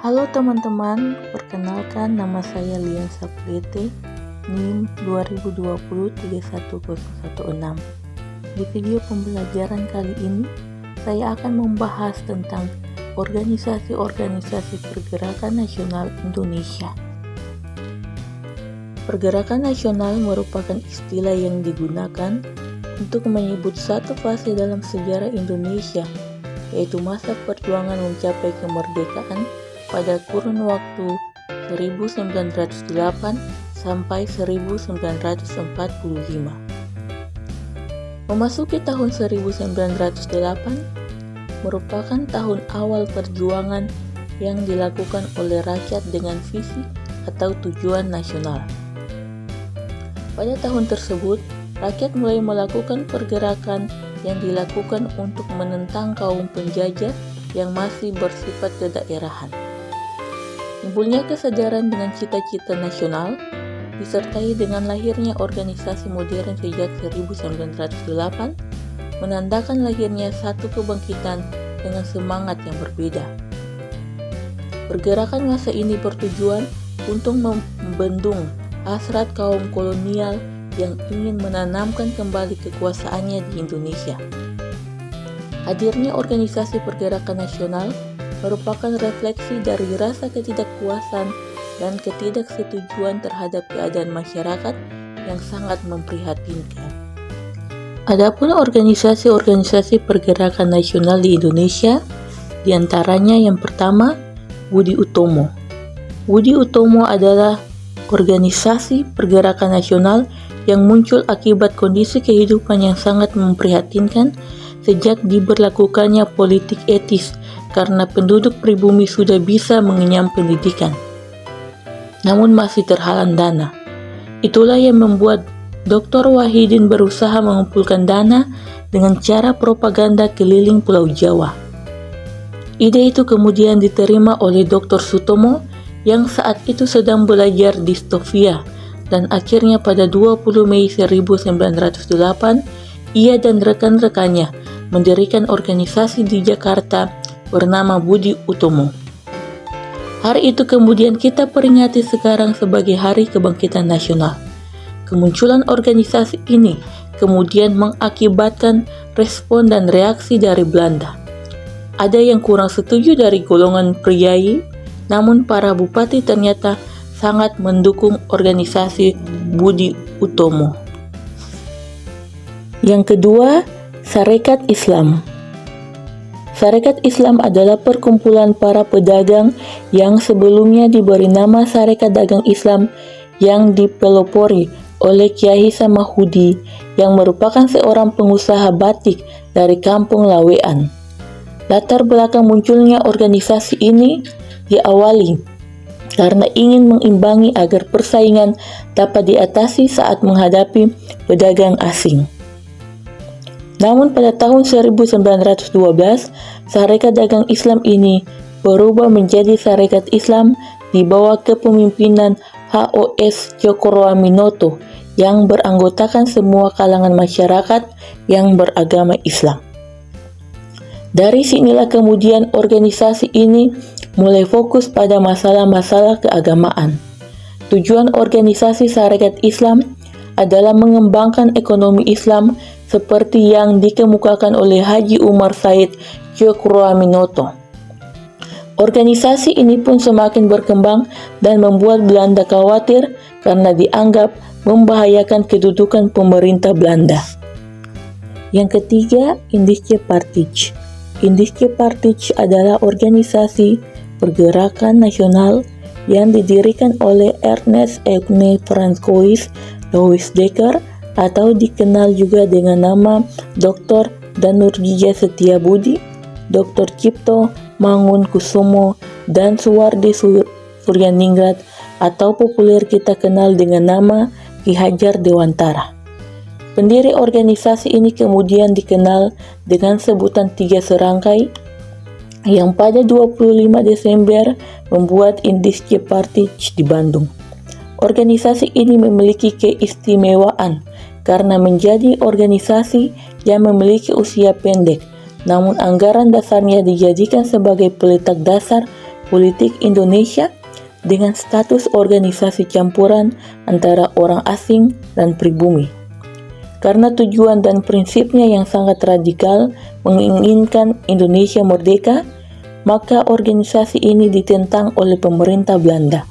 Halo teman-teman, perkenalkan nama saya Lian Saprete, NIM 2020-31016. Di video pembelajaran kali ini, saya akan membahas tentang organisasi-organisasi pergerakan nasional Indonesia. Pergerakan nasional merupakan istilah yang digunakan untuk menyebut satu fase dalam sejarah Indonesia, yaitu masa perjuangan mencapai kemerdekaan pada kurun waktu 1908 sampai 1945. Memasuki tahun 1908 merupakan tahun awal perjuangan yang dilakukan oleh rakyat dengan visi atau tujuan nasional. Pada tahun tersebut, rakyat mulai melakukan pergerakan yang dilakukan untuk menentang kaum penjajah yang masih bersifat kedaerahan. Timbulnya kesadaran dengan cita-cita nasional disertai dengan lahirnya organisasi modern sejak 1908 menandakan lahirnya satu kebangkitan dengan semangat yang berbeda. Pergerakan masa ini bertujuan untuk membendung hasrat kaum kolonial yang ingin menanamkan kembali kekuasaannya di Indonesia. Hadirnya organisasi pergerakan nasional merupakan refleksi dari rasa ketidakpuasan dan ketidaksetujuan terhadap keadaan masyarakat yang sangat memprihatinkan. Adapun organisasi-organisasi pergerakan nasional di Indonesia, diantaranya yang pertama, Budi Utomo. Budi Utomo adalah organisasi pergerakan nasional yang muncul akibat kondisi kehidupan yang sangat memprihatinkan sejak diberlakukannya politik etis karena penduduk pribumi sudah bisa mengenyam pendidikan, namun masih terhalang dana. Itulah yang membuat Dr. Wahidin berusaha mengumpulkan dana dengan cara propaganda keliling Pulau Jawa. Ide itu kemudian diterima oleh Dr. Sutomo yang saat itu sedang belajar di Stovia, dan akhirnya pada 20 Mei 1908 ia dan rekan-rekannya mendirikan organisasi di Jakarta bernama Budi Utomo. Hari itu kemudian kita peringati sekarang sebagai Hari Kebangkitan Nasional. Kemunculan organisasi ini kemudian mengakibatkan respon dan reaksi dari Belanda. Ada yang kurang setuju dari golongan priai, namun para bupati ternyata sangat mendukung organisasi Budi Utomo. Yang kedua, Sarekat Islam. Sarekat Islam adalah perkumpulan para pedagang yang sebelumnya diberi nama Sarekat Dagang Islam yang dipelopori oleh Kiai Samahudi yang merupakan seorang pengusaha batik dari kampung Lawean. Latar belakang munculnya organisasi ini diawali karena ingin mengimbangi agar persaingan dapat diatasi saat menghadapi pedagang asing. Namun pada tahun 1912, Sarekat Dagang Islam ini berubah menjadi Sarekat Islam di bawah kepemimpinan HOS Cokroaminoto yang beranggotakan semua kalangan masyarakat yang beragama Islam. Dari sinilah kemudian organisasi ini mulai fokus pada masalah-masalah keagamaan. Tujuan organisasi Sarekat Islam adalah mengembangkan ekonomi Islam seperti yang dikemukakan oleh Haji Umar Said Cokroaminoto. Organisasi ini pun semakin berkembang dan membuat Belanda khawatir karena dianggap membahayakan kedudukan pemerintah Belanda. Yang ketiga, Indische Partij. Indische Partij adalah organisasi pergerakan nasional yang didirikan oleh Ernest Eugne Francois Louis-Dekker atau dikenal juga dengan nama Dr. Danurjija Setiabudi, Dr. Cipto Mangunkusumo, dan Suwardi Suryaningrat atau populer kita kenal dengan nama Ki Hajar Dewantara. Pendiri organisasi ini kemudian dikenal dengan sebutan Tiga Serangkai yang pada 25 Desember membuat Indische Partij di Bandung. Organisasi ini memiliki keistimewaan karena menjadi organisasi yang memiliki usia pendek, namun anggaran dasarnya dijadikan sebagai peletak dasar politik Indonesia dengan status organisasi campuran antara orang asing dan pribumi. Karena tujuan dan prinsipnya yang sangat radikal menginginkan Indonesia merdeka, maka organisasi ini ditentang oleh pemerintah Belanda.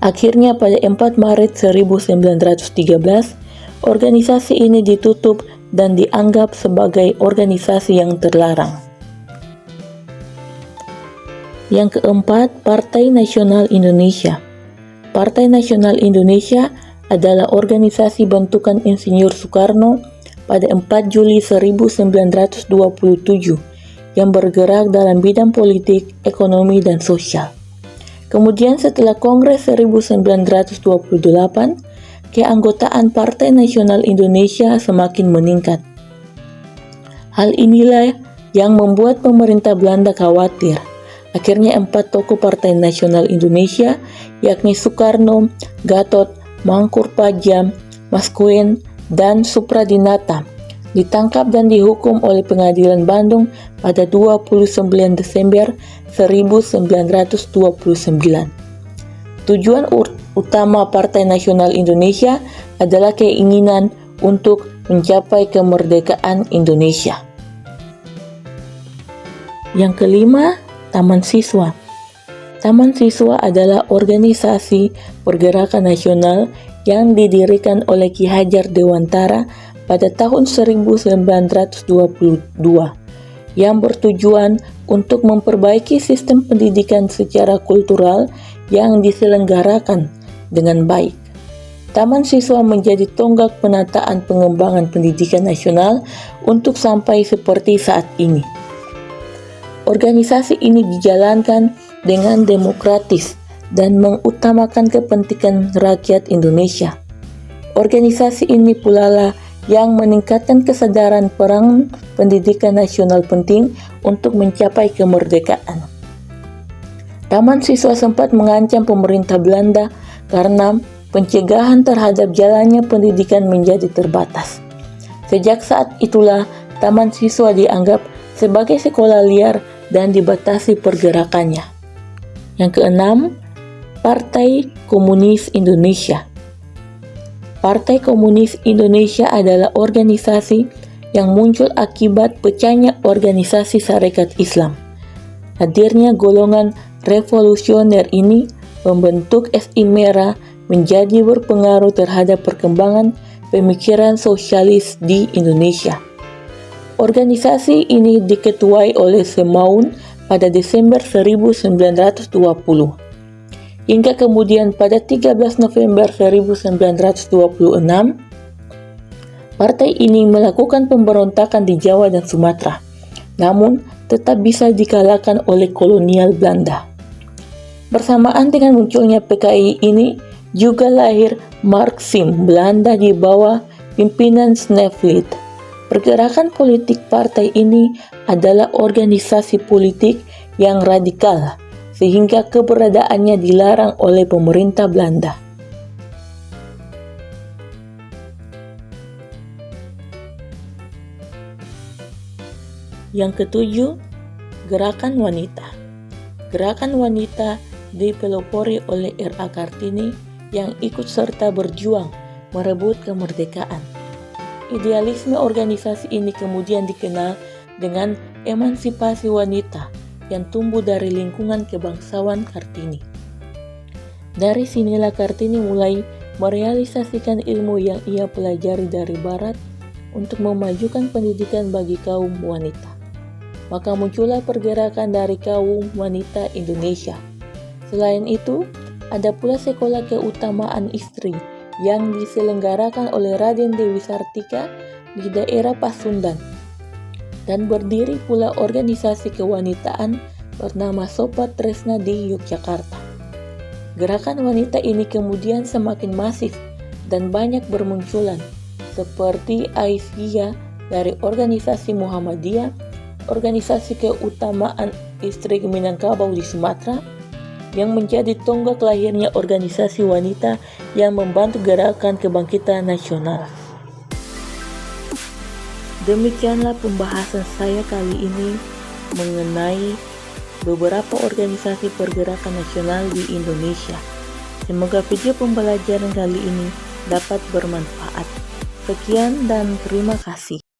Akhirnya pada 4 Maret 1913, organisasi ini ditutup dan dianggap sebagai organisasi yang terlarang. Yang keempat, Partai Nasional Indonesia. Partai Nasional Indonesia adalah organisasi bentukan Insinyur Soekarno pada 4 Juli 1927 yang bergerak dalam bidang politik, ekonomi, dan sosial. Kemudian setelah Kongres 1928, keanggotaan Partai Nasional Indonesia semakin meningkat. Hal inilah yang membuat pemerintah Belanda khawatir. Akhirnya 4 tokoh Partai Nasional Indonesia, yakni Soekarno, Gatot, Mangkupradja, Maskuen, dan Supradinata, ditangkap dan dihukum oleh Pengadilan Bandung pada 29 Desember 1929. Tujuan utama Partai Nasional Indonesia adalah keinginan untuk mencapai kemerdekaan Indonesia. Yang kelima, Taman Siswa. Taman Siswa adalah organisasi pergerakan nasional yang didirikan oleh Ki Hajar Dewantara pada tahun 1922 yang bertujuan untuk memperbaiki sistem pendidikan secara kultural yang diselenggarakan dengan baik. Taman Siswa menjadi tonggak penataan pengembangan pendidikan nasional untuk sampai seperti saat ini. Organisasi ini dijalankan dengan demokratis dan mengutamakan kepentingan rakyat Indonesia. Organisasi ini pula lah yang meningkatkan kesadaran peran pendidikan nasional penting untuk mencapai kemerdekaan. Taman Siswa sempat mengancam pemerintah Belanda karena pencegahan terhadap jalannya pendidikan menjadi terbatas. Sejak saat itulah Taman Siswa dianggap sebagai sekolah liar dan dibatasi pergerakannya. Yang keenam, Partai Komunis Indonesia. Partai Komunis Indonesia adalah organisasi yang muncul akibat pecahnya organisasi Sarekat Islam. Hadirnya golongan revolusioner ini membentuk SI Merah menjadi berpengaruh terhadap perkembangan pemikiran sosialis di Indonesia. Organisasi ini diketuai oleh Semaun pada Desember 1920. Hingga kemudian pada 13 November 1926, partai ini melakukan pemberontakan di Jawa dan Sumatera, namun tetap bisa dikalahkan oleh kolonial Belanda. Bersamaan dengan munculnya PKI ini, juga lahir Marxisme Belanda di bawah pimpinan Snevely. Pergerakan politik partai ini adalah organisasi politik yang radikal, sehingga keberadaannya dilarang oleh pemerintah Belanda. Yang ketujuh, Gerakan Wanita. Gerakan wanita dipelopori oleh R.A. Kartini yang ikut serta berjuang merebut kemerdekaan. Idealisme organisasi ini kemudian dikenal dengan emansipasi wanita yang tumbuh dari lingkungan kebangsawan Kartini. Dari sinilah Kartini mulai merealisasikan ilmu yang ia pelajari dari Barat untuk memajukan pendidikan bagi kaum wanita. Maka muncullah pergerakan dari kaum wanita Indonesia. Selain itu, ada pula sekolah keutamaan istri yang diselenggarakan oleh Raden Dewi Sartika di daerah Pasundan. Dan berdiri pula organisasi kewanitaan bernama Sobat Tresna di Yogyakarta. Gerakan wanita ini kemudian semakin masif dan banyak bermunculan, seperti Aisyah dari organisasi Muhammadiyah, organisasi keutamaan istri Minangkabau di Sumatera, yang menjadi tonggak lahirnya organisasi wanita yang membantu gerakan kebangkitan nasional. Demikianlah pembahasan saya kali ini mengenai beberapa organisasi pergerakan nasional di Indonesia. Semoga video pembelajaran kali ini dapat bermanfaat. Sekian dan terima kasih.